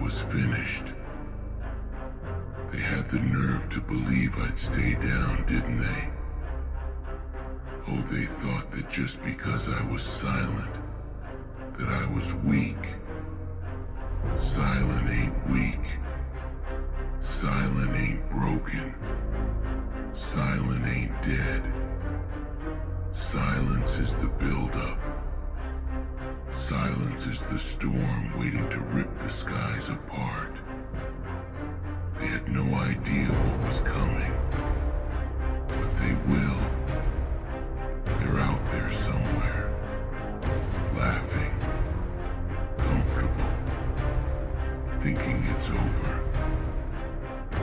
was finished. They had the nerve to believe I'd stay down, didn't they? Oh, they thought that just because I was silent, that I was weak. Silent ain't weak. Silent ain't broken. Silent ain't dead. Silence is the build-up. Silence is the storm waiting to rip the skies apart. They had no idea what was coming, but they will. They're out there somewhere, laughing, comfortable, thinking it's over,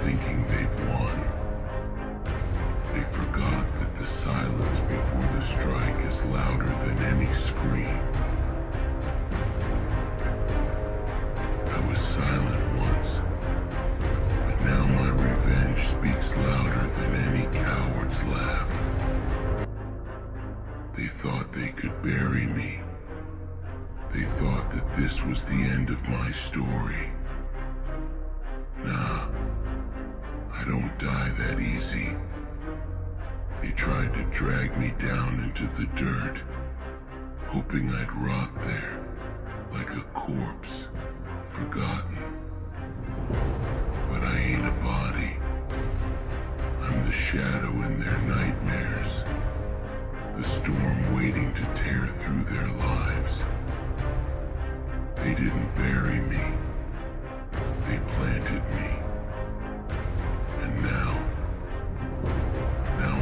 thinking they've won. They forgot that the silence before the strike is louder than any scream. I was silent once, but now my revenge speaks louder than any coward's laugh. They thought they could bury me. They thought that this was the end of my story. Nah, I don't die that easy. They tried to drag me down into the dirt, hoping I'd rot there, like a corpse, forgotten. But I ain't a body. I'm the shadow in their nightmares, the storm waiting to tear through their lives. They didn't bury me. They planted me. And now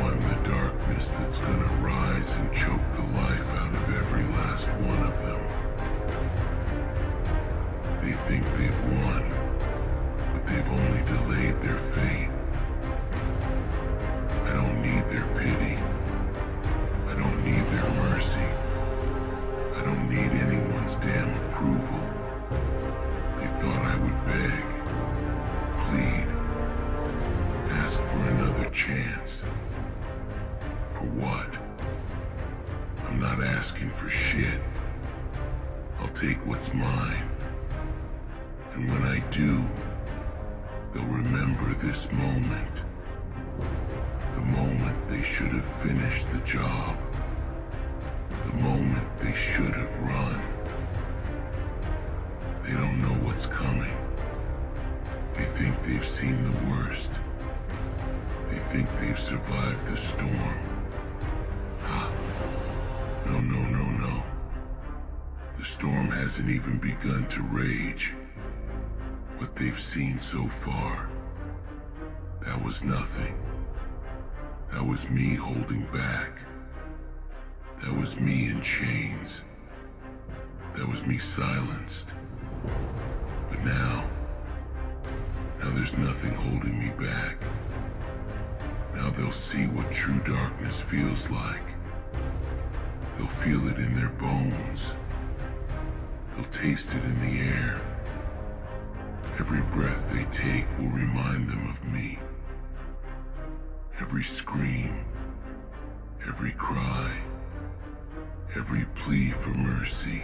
I'm the darkness that's gonna rise and choke the life out of every last one of them. They think they've won, but they've only delayed their fate. I don't need their pity. I don't need their mercy. I don't need anyone's damn approval. They thought I would beg, plead, ask for another chance. For what? I'm not asking for shit. I'll take what's mine. And when I do, they'll remember this moment. The moment they should have finished the job. The moment they should have run. They don't know what's coming. They think they've seen the worst. They think they've survived the storm. No. The storm hasn't even begun to rage. What they've seen so far, that was nothing. That was me holding back. That was me in chains. That was me silenced. But now there's nothing holding me back. Now they'll see what true darkness feels like. They'll feel it in their bones. They'll taste it in the air. Every breath they take will remind them of me. Every scream, every cry, every plea for mercy.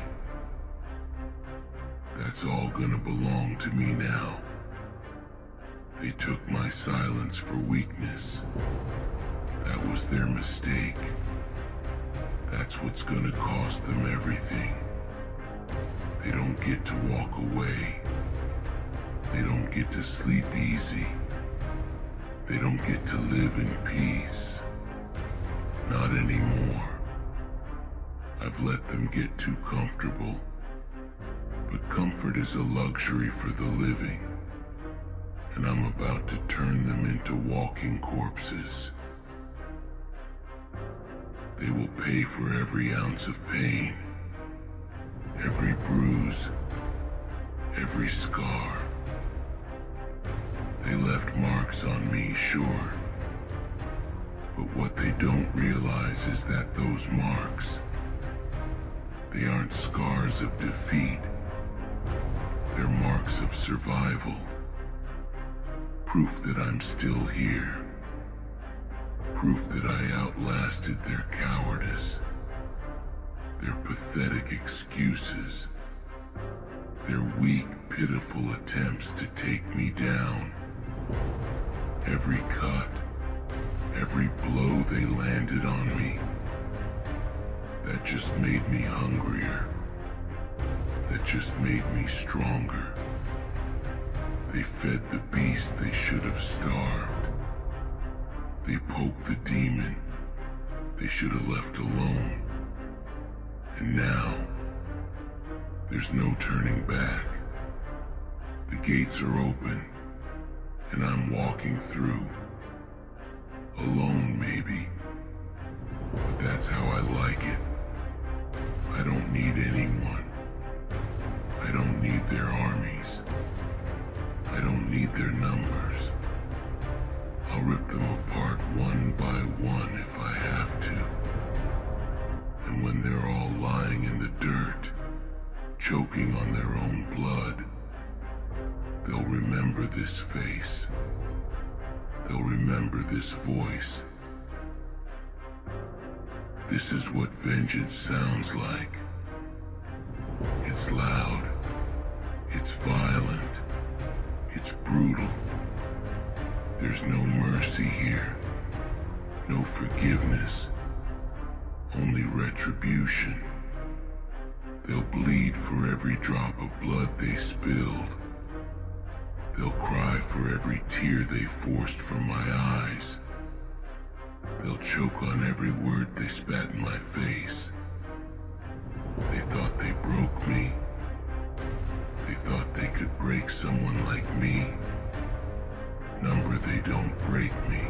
That's all gonna belong to me now. They took my silence for weakness. That was their mistake. That's what's gonna cost them everything. They don't get to walk away. They don't get to sleep easy. They don't get to live in peace. Not anymore. I've let them get too comfortable. But comfort is a luxury for the living. And I'm about to turn them into walking corpses. They will pay for every ounce of pain, every bruise, every scar. They left marks on me, sure. But what they don't realize is that those marks, they aren't scars of defeat. They're marks of survival. Proof that I'm still here. Proof that I outlasted their cowardice, their pathetic excuses, their weak pitiful attempts to take me down. Every cut, every blow they landed on me, that just made me hungrier, that just made me stronger. They fed the beast they should have starved. They poked the demon they should have left alone. And now, there's no turning back. The gates are open, and I'm walking through. Alone, maybe, but that's how I like it. I don't need anyone. I don't need their armies. I don't need their numbers. I'll rip them apart one by one if I have to. And when they're all lying in the dirt, choking on their own blood, they'll remember this face. They'll remember this voice. This is what vengeance sounds like. It's loud. It's violent. It's brutal. There's no mercy here. No forgiveness. Only retribution. They'll bleed for every drop of blood they spilled. They'll cry for every tear they forced from my eyes. They'll choke on every word they spat in my face. They thought they broke me. They thought they could break someone like me. Number, they don't break me.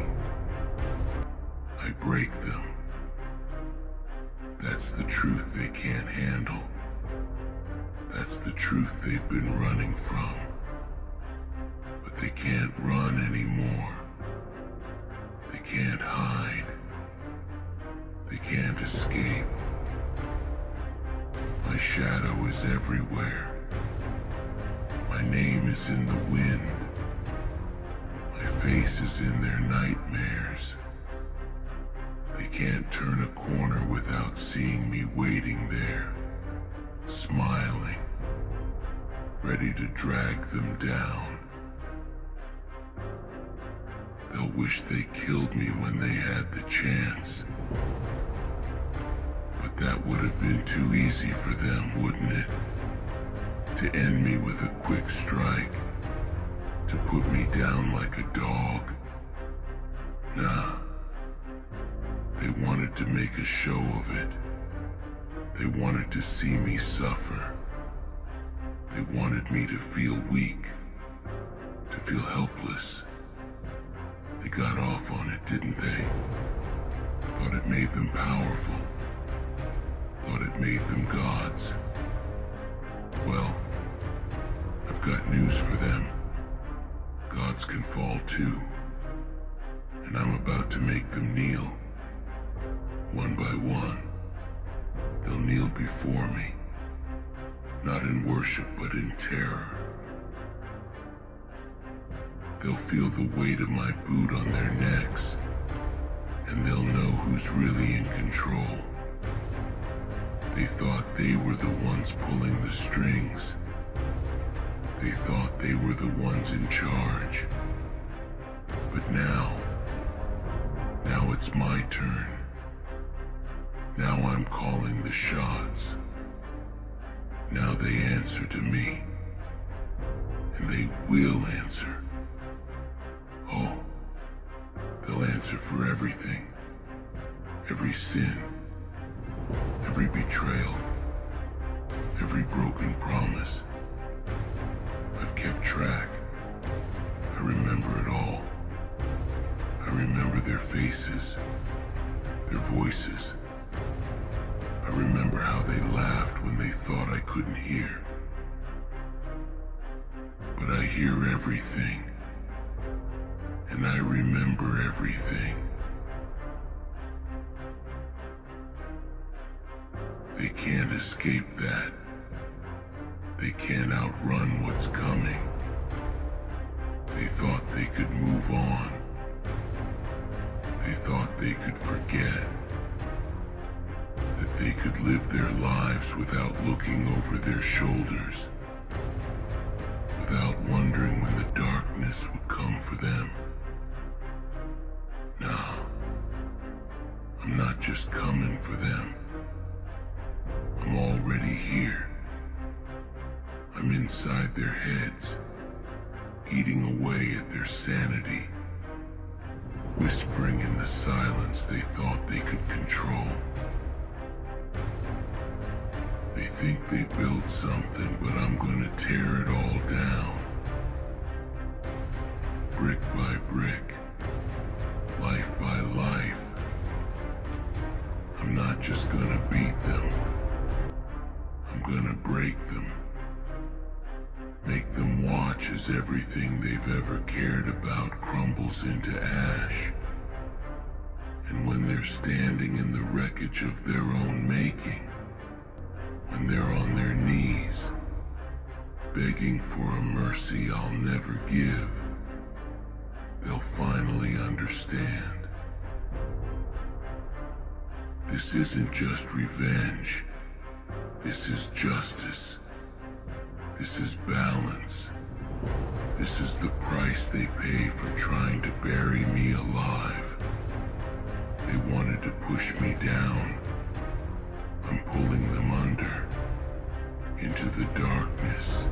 I break them. That's the truth they can't handle. That's the truth they've been running from. But they can't run anymore. They can't hide. They can't escape. My shadow is everywhere. My name is in the wind. My face is in their nightmares. They can't turn a corner without seeing me waiting there, smiling, ready to drag them down. They'll wish they killed me when they had the chance. But that would have been too easy for them, wouldn't it? To end me with a quick strike, to put me down like a dog. Nah. They wanted to make a show of it. They wanted to see me suffer. They wanted me to feel weak, to feel helpless. They got off on it, didn't they? Thought it made them powerful. Thought it made them gods. Well, I've got news for them. Gods can fall too. And I'm about to make them kneel. One by one, they'll kneel before me. Not in worship, but in terror. They'll feel the weight of my boot on their necks, and they'll know who's really in control. They thought they were the ones pulling the strings. They thought they were the ones in charge. But now it's my turn. Now I'm calling the shots. Now they answer to me. And they will answer. Oh, they'll answer for everything. Every sin. Every betrayal. Every broken promise. I've kept track. I remember it all. I remember their faces. Their voices. I remember how they laughed when they thought I couldn't hear. But I hear everything. And I remember everything. They can't escape that. They can't outrun what's coming. They thought they could move on. They thought they could forget. That they could live their lives without looking over their shoulders. wondering when the darkness would come for them. Nah, I'm not just coming for them. I'm already here. I'm inside their heads, eating away at their sanity, whispering in the silence they thought they could control. They think they've built something, but I'm gonna tear it all down. Brick by brick, life by life. I'm not just gonna beat them. I'm gonna break them. Make them watch as everything they've ever cared about crumbles into ash. And when they're standing in the wreckage of their own making, when they're on their knees, begging for a mercy I'll never give, they'll finally understand. This isn't just revenge. This is justice. This is balance. This is the price they pay for trying to bury me alive. They wanted to push me down. I'm pulling them under, into the darkness,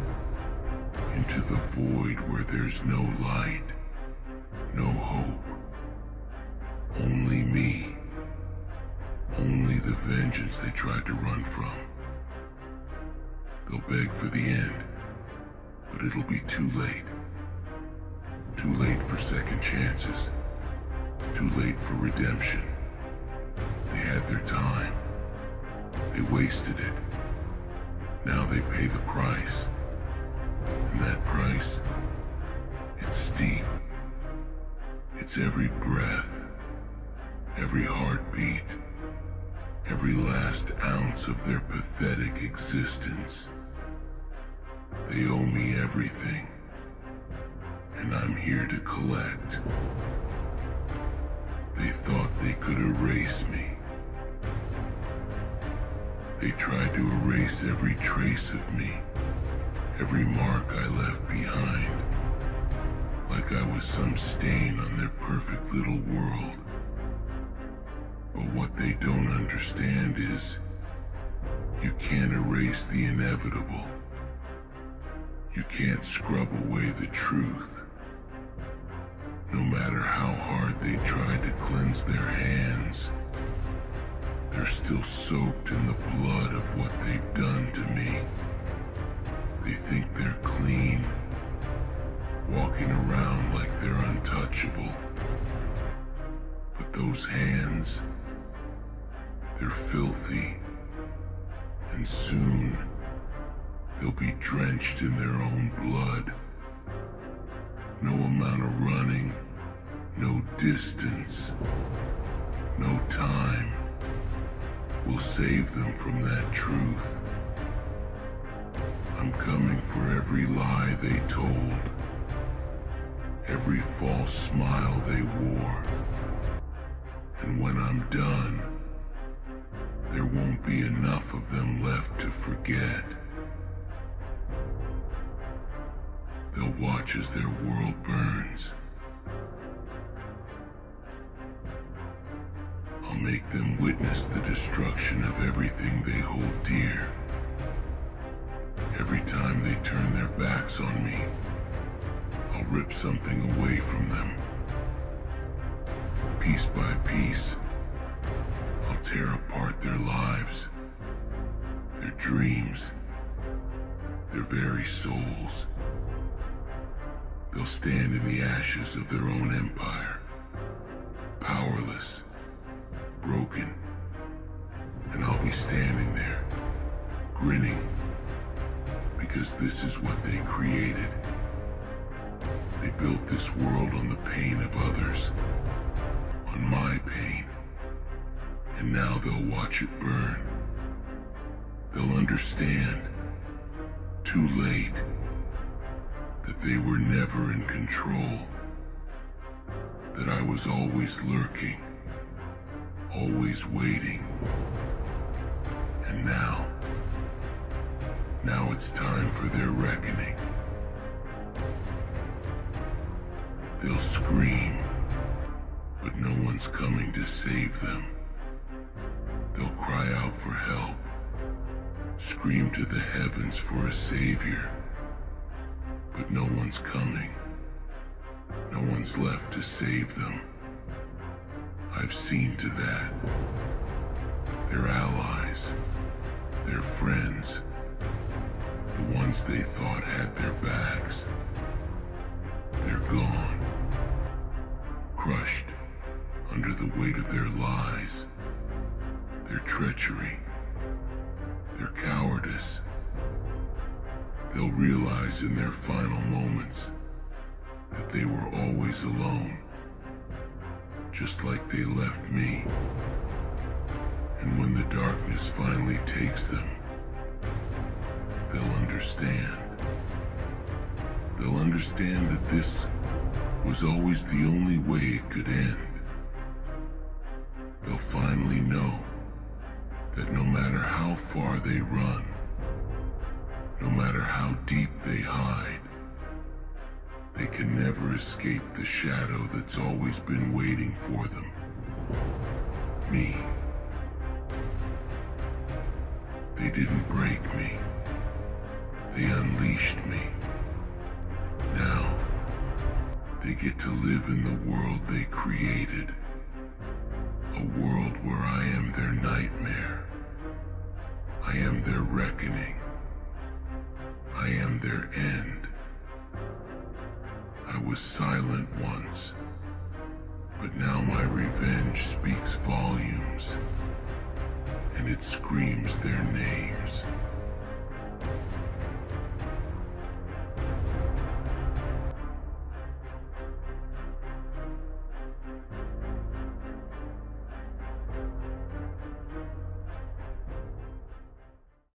into the void where there's no light, no hope. Only me. Only the vengeance they tried to run from. They'll beg for the end, but it'll be too late. Too late for second chances. Too late for redemption. They had their time. They wasted it. Now they pay the price. And that price, it's steep. It's every breath, every heartbeat, every last ounce of their pathetic existence. They owe me everything, and I'm here to collect. They thought they could erase me. They tried to erase every trace of me, every mark I left behind, like I was some stain on their perfect little world. But what they don't understand is, you can't erase the inevitable. You can't scrub away the truth. No matter how hard they try to cleanse their hands, they're still soaked in the blood of what they've done to me. They think they're clean, walking around like they're untouchable. But those hands, they're filthy, and soon they'll be drenched in their own blood. No amount of running, no distance, no time will save them from that truth. I'm coming for every lie they told, every false smile they wore. And when I'm done, there won't be enough of them left to forget. They'll watch as their world burns. I'll make them witness the destruction of everything they hold dear. Every time they turn their backs on me, I'll rip something away from them. Piece by piece, I'll tear apart their lives, their dreams, their very souls. They'll stand in the ashes of their own empire, powerless, broken, and I'll be standing there, grinning, because this is what they created. They built this world on the pain of others, on my pain, and now they'll watch it burn. They'll understand, too late, that they were never in control, that I was always lurking, always waiting. And now it's time for their reckoning. They'll scream, but no one's coming to save them. They'll cry out for help, scream to the heavens for a savior, but no one's coming. No one's left to save them. I've seen to that. Their allies, their friends, the ones they thought had their backs, they're gone, crushed under the weight of their lies, their treachery, their cowardice. They'll realize in their final moments that they were always alone, just like they left me. And when the darkness finally takes them, they'll understand. They'll understand that this was always the only way it could end. They'll finally know that no matter how far they run, no matter how deep they hide, they can never escape the shadow that's always been waiting for them. Me. They didn't break me. They unleashed me. Now, they get to live in the world they created. A world where I am their nightmare. I am their reckoning. I am their end. I was silent once, but now my revenge speaks volumes, and it screams their names.